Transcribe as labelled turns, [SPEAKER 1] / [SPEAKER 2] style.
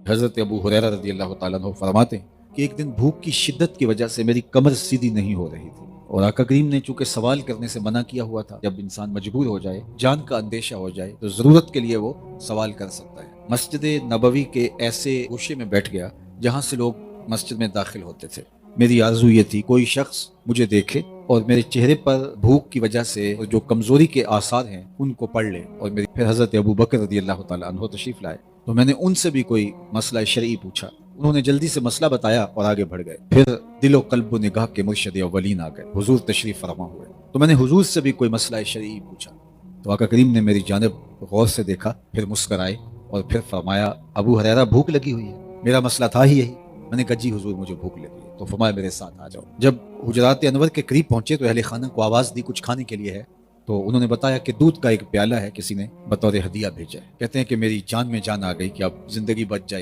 [SPEAKER 1] حضرت ابو ہریرہ رضی اللہ تعالیٰ عنہ فرماتے ہیں کہ ایک دن بھوک کی شدت کی وجہ سے میری کمر سیدھی نہیں ہو رہی تھی، اور آقا کریم نے چونکہ سوال کرنے سے منع کیا ہوا تھا، جب انسان مجبور ہو جائے، جان کا اندیشہ ہو جائے، تو ضرورت کے لیے وہ سوال کر سکتا ہے۔ مسجد نبوی کے ایسے گوشے میں بیٹھ گیا جہاں سے لوگ مسجد میں داخل ہوتے تھے۔ میری آرزو یہ تھی کوئی شخص مجھے دیکھے اور میرے چہرے پر بھوک کی وجہ سے جو کمزوری کے آثار ہیں ان کو پڑھ لے، اور میری پھر حضرت ابو بکر رضی اللہ تعالیٰ عنہ تشریف لائے، تو میں نے ان سے بھی کوئی مسئلہ شرعی پوچھا، انہوں نے جلدی سے مسئلہ بتایا اور آگے بڑھ گئے۔ پھر دل و قلب و نگاہ کے مرشد اولین آ گئے، حضور تشریف فرما ہوئے، تو میں نے حضور سے بھی کوئی مسئلہ شرعی پوچھا، تو آقا کریم نے میری جانب غور سے دیکھا، پھر مسکرائے اور پھر فرمایا ابو ہریرہ بھوک لگی ہوئی ہے۔ میرا مسئلہ تھا ہی یہی۔ میں نے کہا جی حضور مجھے بھوک لگی ہے، تو فرمایا میرے ساتھ آ جاؤ۔ جب حجرات انور کے قریب پہنچے تو اہل خانہ کو آواز دی کچھ کھانے کے لیے ہے، تو انہوں نے بتایا کہ دودھ کا ایک پیالہ ہے، کسی نے بطور ہدیہ بھیجا ہے۔ کہتے ہیں کہ میری جان میں جان آ گئی کہ اب زندگی بچ جائے